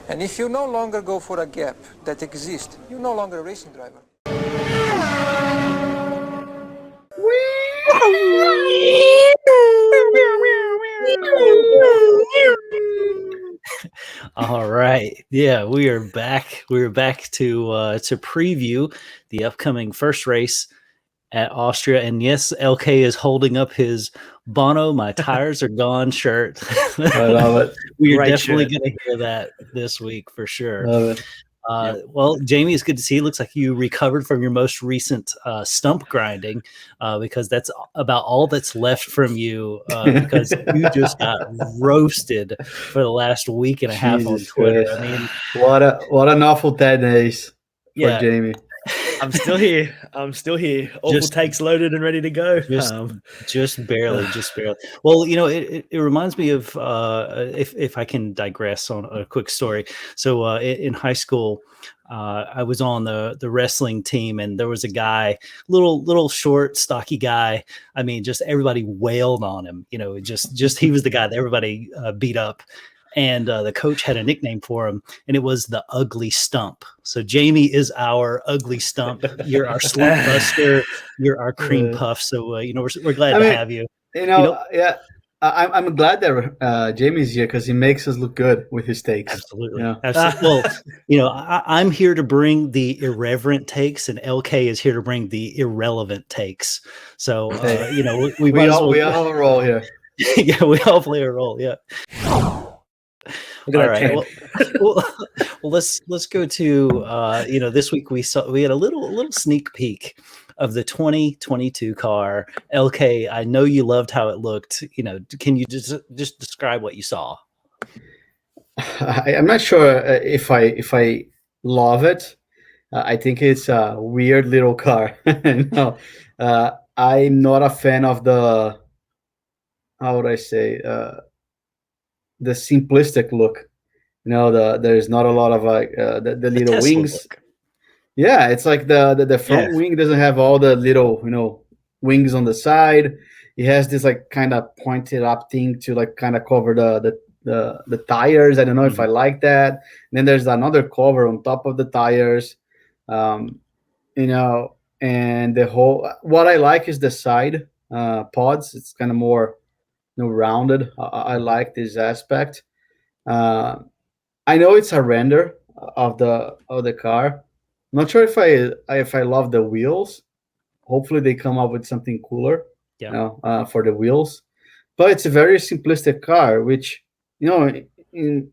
And if you no longer go for a gap that exists, you're no longer a racing driver. All right. Yeah, we are back. We're back to preview the upcoming first race at Austria. And yes, LK is holding up his Bono, my tires are gone shirt. I love it. We are Great definitely shirt. going to hear that this week for sure. Love it. Well, Jamie, it's good to see you. Looks like you recovered from your most recent stump grinding because that's about all that's left from you because you just got roasted for the last week and a half on Jesus Twitter. Christ. I mean, what an awful 10 days for Yeah. Jamie. I'm still here. Awful takes loaded and ready to go. Just barely. Well, it reminds me of if I can digress on a quick story. So in high school, I was on the wrestling team, and there was a guy, little short, stocky guy. I mean, just everybody wailed on him. Just he was the guy that everybody beat up. And the coach had a nickname for him, and it was the Ugly Stump. So Jamie is our Ugly Stump. You're our Slump Buster. You're our Cream Puff. So we're glad to have you. Yeah, I'm glad that Jamie's here because he makes us look good with his takes. Absolutely. Yeah. Absolutely. Well, I'm here to bring the irreverent takakes, and LK is here to bring the irrelevant takes. So we all roll here. Yeah, we all play a role. Yeah. All right. Well, let's go to this week we had a little sneak peek of the 2022 car. LK, I know you loved how it looked. Can you just describe what you saw? I'm not sure if I love it. I think it's a weird little car. No, I'm not a fan of the, how would I say, the simplistic look. There's not a lot of the little Tesla wings. look. Yeah, it's like the front wing doesn't have all the little wings on the side. It has this like kind of pointed up thing to like kind of cover the tires. I don't know if I like that. And then there's another cover on top of the tires. And the whole, what I like is the side pods. It's kind of more rounded. I like this aspect. I know it's a render of the car. I'm not sure if I love the wheels. Hopefully they come up with something cooler. Yeah. For the wheels. But it's a very simplistic car, which in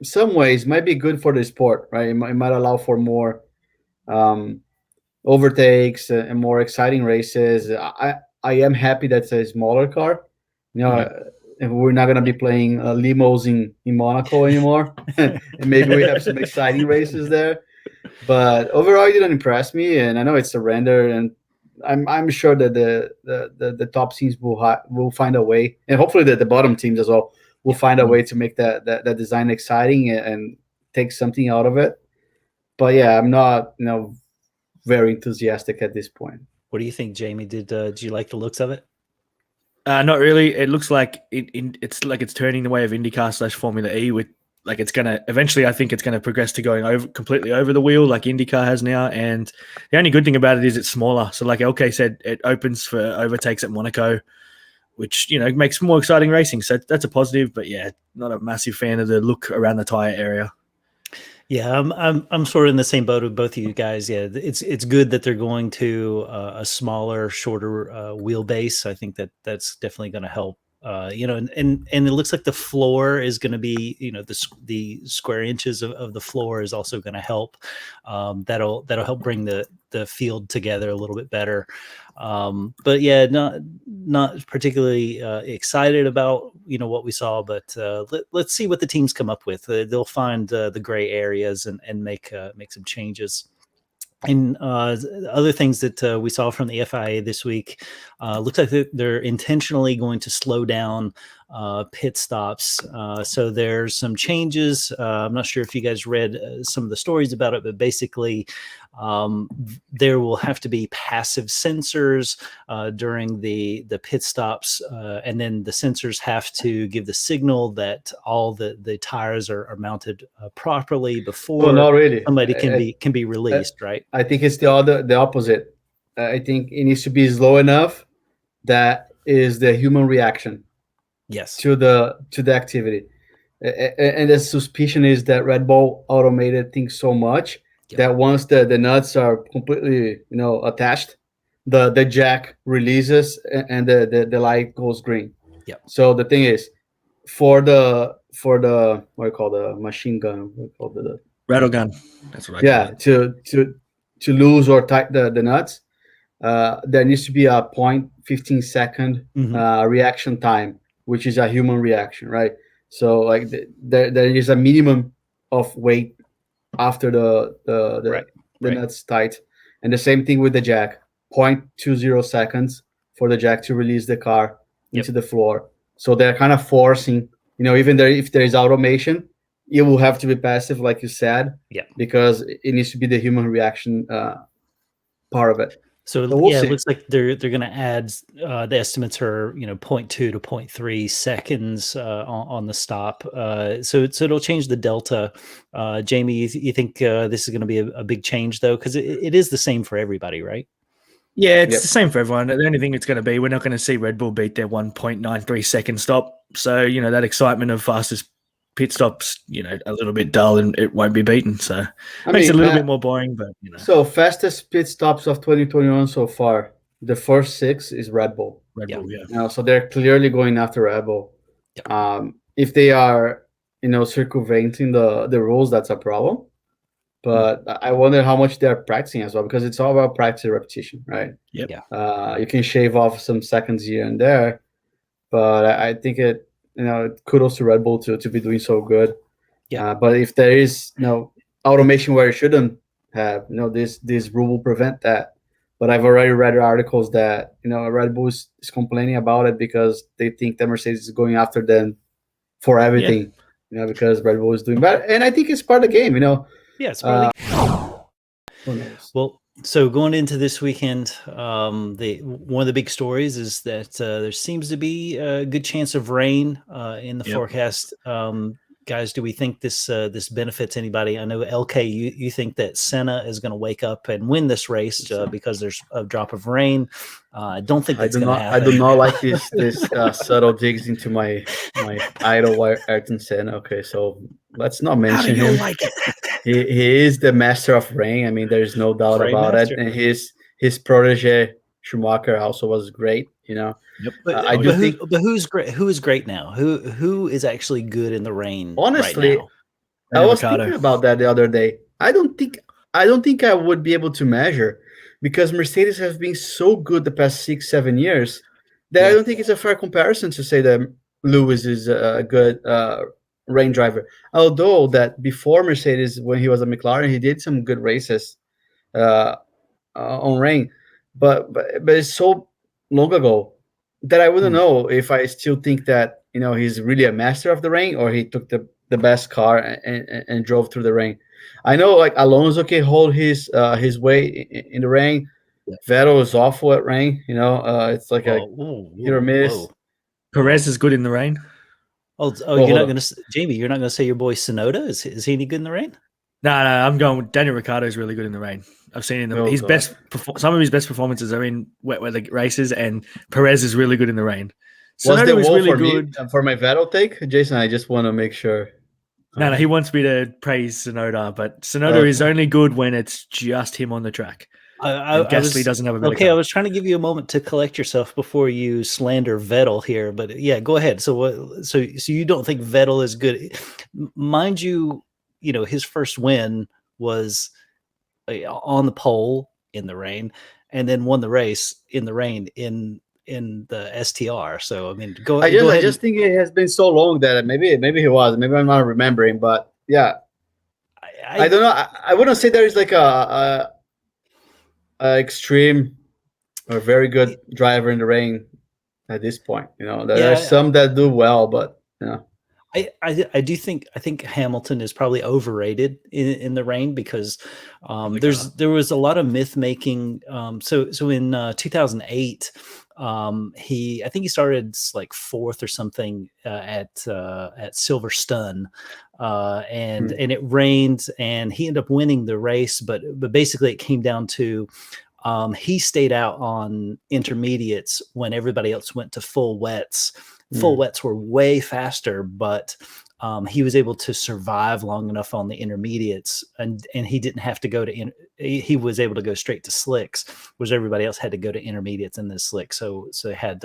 some ways might be good for the sport, right? It might allow for more overtakes and more exciting races. I am happy that's a smaller car. And we're not going to be playing limos in Monaco anymore. And maybe we have some exciting races there. But overall, it didn't impress me. And I know it's a render, and I'm sure that the top teams will find a way, and hopefully the bottom teams as well will find a way to make that design exciting and take something out of it. But yeah, I'm not very enthusiastic at this point. What do you think, Jamie? Did you like the looks of it? Not really. It looks like it's like it's turning the way of IndyCar / Formula E. With like it's gonna eventually, I think it's gonna progress to going completely over the wheel like IndyCar has now. And the only good thing about it is it's smaller. So like LK said, it opens for overtakes at Monaco, which makes more exciting racing. So that's a positive. But yeah, not a massive fan of the look around the tire area. Yeah, I'm sort of in the same boat with both of you guys. Yeah, it's good that they're going to a smaller, shorter wheelbase. I think that's definitely going to help. And it looks like the floor is going to be, the square inches of the floor is also going to help. That'll help bring the field together a little bit better. But yeah, not particularly excited about what we saw, but let's see what the teams come up with. They'll find the gray areas and make some changes. And other things that we saw from the FIA this week, looks like they're intentionally going to slow down pit stops. So there's some changes. I'm not sure if you guys read some of the stories about it, but basically there will have to be passive sensors during the pit stops, and then the sensors have to give the signal that all the tires are mounted properly before Well, not really. somebody can be released, right? I think it's the opposite. I think it needs to be slow enough that is the human reaction Yes. to the activity. And the suspicion is that Red Bull automated things so much that once the nuts are completely attached, the jack releases and the light goes green. Yeah. So the thing is, for the what do you call the machine gun? What do you call the rattle gun. That's what I call it. To lose or tighten the nuts, there needs to be a 0.15 second reaction time, which is a human reaction, right? So like there is a minimum of weight after the nuts tight, and the same thing with the jack, 0.20 seconds for the jack to release the car into the floor. So they're kind of forcing, even if there is automation, it will have to be passive, like you said, because it needs to be the human reaction part of it. So we'll see. It looks like they're going to add the estimates are 0.2 to 0.3 seconds on the stop. So it'll change the delta. Jamie, you think this is going to be a big change though, because it is the same for everybody, right? Yeah, it's the same for everyone. The only thing it's going to be, we're not going to see Red Bull beat their 1.93 second stop. So that excitement of fastest pit stops, a little bit dull and it won't be beaten. So it makes it a little bit more boring, but So fastest pit stops of 2021 so far, the first 6 is Red Bull. Red Bull, So they're clearly going after Red Bull. If they are, circumventing the rules, that's a problem. But I wonder how much they're practicing as well, because it's all about practice and repetition, right? Yep. You can shave off some seconds here and there, but I think kudos to Red Bull to be doing so good. But if there is automation where it shouldn't have, this rule will prevent that. But I've already read articles that Red Bull is complaining about it because they think that Mercedes is going after them for everything. Because Red Bull is doing better, and I think it's part of the game. Yeah, it's part of the game. Well, so going into this weekend, one of the big stories is that there seems to be a good chance of rain in the forecast. Guys, do we think this benefits anybody? I know LK, you think that Senna is going to wake up and win this race because there's a drop of rain. I don't think that's going to happen. I do not like this subtle digs into my idol, Ayrton Senna. Okay, so let's not mention him. Like it? He is the master of rain. I mean, there's no doubt about it. And his protege Schumacher also was great. But who's great? Who is great now? Who is actually good in the rain? Honestly, right now? I was thinking about that the other day. I don't think I would be able to measure, because Mercedes has been so good the past 6-7 years that I don't think it's a fair comparison to say that Lewis is a good rain driver. Although that before Mercedes, when he was a McLaren, he did some good races on rain, but it's so long ago that I wouldn't know if I still think that he's really a master of the rain, or he took the best car and drove through the rain. I know like Alonso can hold his weight in the rain. Vettel is awful at rain. It's like a hit or miss. Perez is good in the rain. You're not going to, Jamie, you're not going to say your boy Tsunoda? Is he any good in the rain? No, I'm going with Daniel Ricciardo is really good in the rain. I've seen in some of his best performances are in wet weather races, and Perez is really good in the rain. Tsunoda was really good. For my Vettel take, Jason, I just want to make sure. No, he wants me to praise Tsunoda, but Tsunoda is only good when it's just him on the track. Gasly doesn't have a better car. I was trying to give you a moment to collect yourself before you slander Vettel here, but yeah, go ahead. So you don't think Vettel is good? Mind you, his first win was on the pole in the rain, and then won the race in the rain in the STR. So I mean, go ahead. I just think it has been so long that maybe he was. Maybe I'm not remembering, but yeah, I don't know. I wouldn't say there is like a extreme or very good driver in the rain at this point. There are some that do well, but I think Hamilton is probably overrated in the rain because there was a lot of myth making. So in 2008, I think he started like fourth or something at Silverstone, and it rained and he ended up winning the race, but basically it came down to he stayed out on intermediates when everybody else went to full wets. Full wets were way faster, but he was able to survive long enough on the intermediates, and he didn't have to go to he was able to go straight to slicks, whereas everybody else had to go to intermediates and then slicks. So it had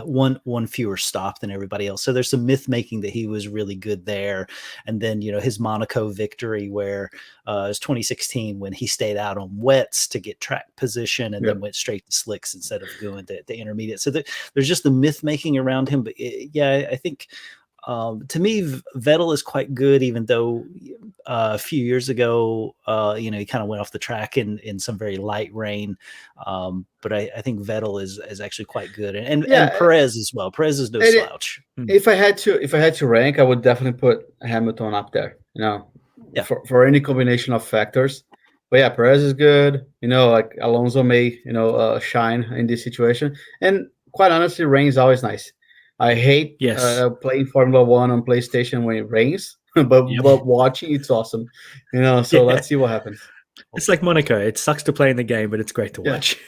one fewer stop than everybody else. So there's some myth making that he was really good there. And then, his Monaco victory where it was 2016 when he stayed out on wets to get track position and then went straight to slicks instead of going to intermediate. So there's just the myth making around him. But I think to me, Vettel is quite good, even though a few years ago, he kind of went off the track in some very light rain. But I think Vettel is actually quite good, and Perez as well. Perez is no slouch. If I had to rank, I would definitely put Hamilton up there. For any combination of factors. But Perez is good. Like Alonso may shine in this situation, and quite honestly, rain is always nice. I hate playing Formula One on PlayStation when it rains, but watching it's awesome. So let's see what happens. It's like Monaco. It sucks to play in the game, but it's great to watch.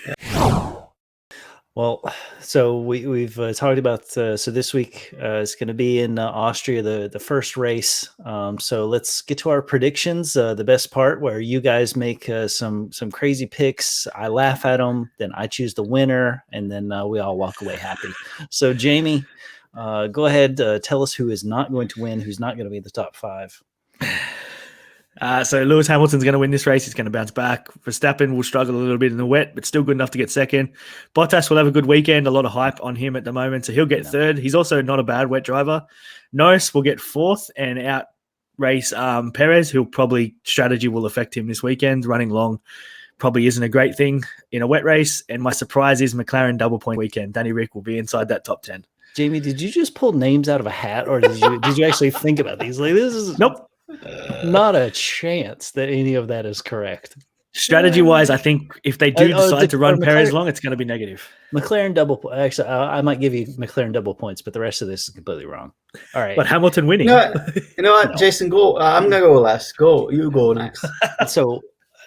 Well, so we've talked about so this week it's going to be in Austria, the first race. So let's get to our predictions. The best part where you guys make some crazy picks. I laugh at them, then I choose the winner, and then we all walk away happy. So Jamie, go ahead. Tell us who is not going to win, who's not going to be in the top 5. So Lewis Hamilton's going to win this race. He's going to bounce back. Verstappen will struggle a little bit in the wet, but still good enough to get second. Bottas will have a good weekend. A lot of hype on him at the moment, so he'll get third. He's also not a bad wet driver. Norris will get fourth and out race Perez, who strategy will affect him this weekend. Running long probably isn't a great thing in a wet race. And my surprise is McLaren double point weekend. Danny Rick will be inside that top 10. Jamie, did you just pull names out of a hat, or did you actually think about these? Like, this is nope. Not a chance that any of that is correct. Strategy-wise, I think if they do decide to run Perez long, it's going to be negative. McLaren double. Actually, I might give you McLaren double points, but the rest of this is completely wrong. All right, but Hamilton winning. You know what, Jason? Go. I'm gonna go last. Go. You go next. So,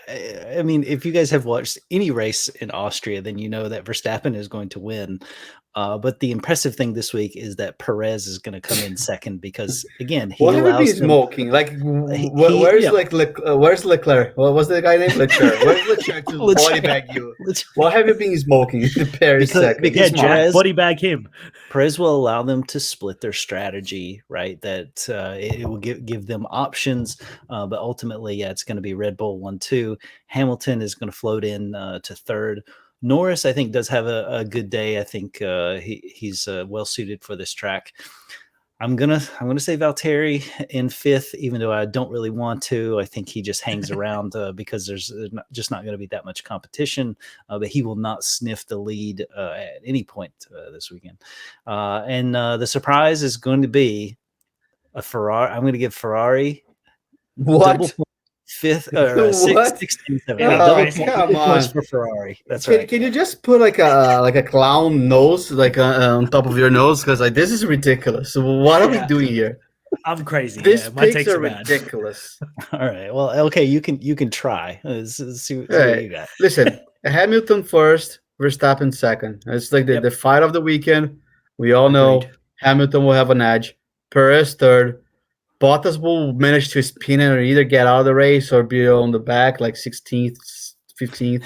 I mean, if you guys have watched any race in Austria, then you know that Verstappen is going to win. But the impressive thing this week is that Perez is going to come in second because, again, he what allows him smoking. Like, where's Leclerc? What was the guy named Leclerc? Where's Leclerc to body bag you? What have you been smoking? Perez second. Because Perez, body bag him. Perez will allow them to split their strategy, right? That it will give them options, but ultimately, it's going to be Red Bull 1-2. Hamilton is going to float in to third. Norris, I think, does have a good day. I think he's well suited for this track. I'm gonna say Valtteri in fifth, even though I don't really want to. I think he just hangs around because there's just not going to be that much competition. But he will not sniff the lead at any point this weekend. And the surprise is going to be a Ferrari. I'm going to give Ferrari what? Fifth or sixth, and seventh. Come on for Ferrari. That's right. Can you just put like a clown nose on top of your nose? Because this is ridiculous. So what are we doing here? I'm crazy. These picks are ridiculous. All right. Well, okay. You can try. Let's see what you got. Listen, Hamilton first, Verstappen second. It's like the fight of the weekend. We all know Hamilton will have an edge. Perez third. Bottas will manage to spin and either get out of the race or be on the back, like 16th, 15th.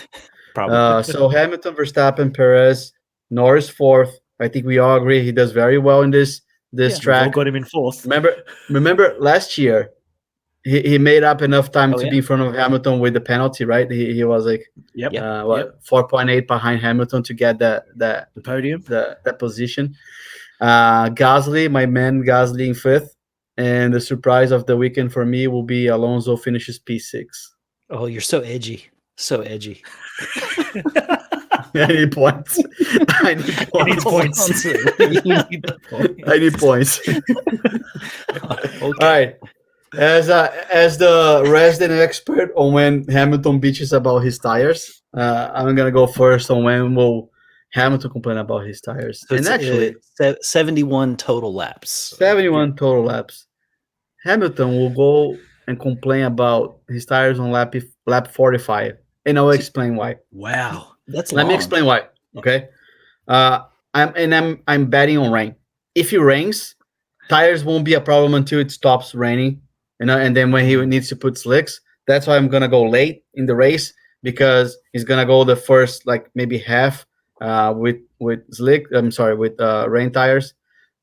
Probably. So Hamilton, Verstappen, Perez, Norris fourth. I think we all agree he does very well in this track. We've all got him in fourth. Remember last year, he made up enough time to be in front of Hamilton with the penalty, right? He was like 4.8 behind Hamilton to get the podium, that position. Gasly, my man Gasly in fifth. And the surprise of the weekend for me will be Alonso finishes P6. Oh, you're so edgy. So edgy. I need points. I need He points. needs points. You need the points. I need points. Okay. All right. As the resident expert on when Hamilton bitches about his tires, I'm gonna go first on when will Hamilton complain about his tires. So And it's, actually, 71 total laps. 71 total laps. Hamilton will go and complain about his tires on lap 45, and I'll explain why. Wow. That's Let me long. explain why. Okay. I'm betting on rain. If it rains, tires won't be a problem until it stops raining. And then when he needs to put slicks, that's why I'm gonna go late in the race, because he's gonna go the first like maybe half with rain tires.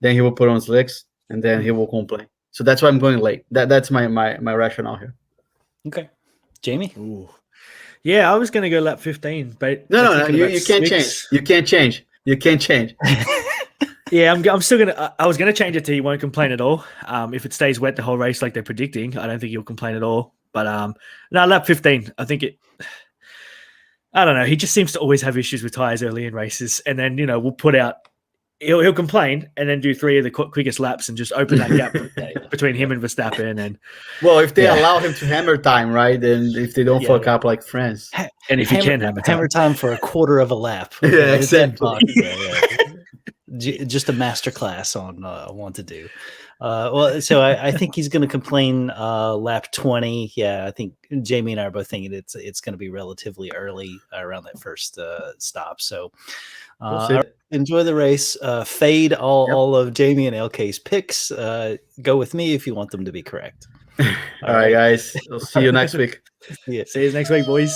Then he will put on slicks, and then he will complain. So that's why I'm going late. That's my rationale here. Okay. Jamie? Ooh. Yeah, I was going to go lap 15, but No. thinking about You can't change. slicks. You can't change. You can't change. Yeah, I'm still gonna. I was gonna change it to he won't complain at all. If it stays wet the whole race like they're predicting, I don't think he'll complain at all. But no, lap 15. I think it. I don't know. He just seems to always have issues with tires early in races, and then we'll put out. He'll complain and then do 3 of the quickest laps and just open that gap between him and Verstappen. And Well, if they allow him to hammer time, right? And if they don't fuck up like France. and if he can hammer time for a quarter of a lap. Yeah, exactly. Just a master class on what to do. Well, so I think he's going to complain lap 20. Yeah, I think Jamie and I are both thinking it's going to be relatively early around that first stop. So enjoy the race. Fade all of Jamie and LK's picks. Go with me if you want them to be correct. All right, guys. I'll see you next week. Yeah. see you next week, boys.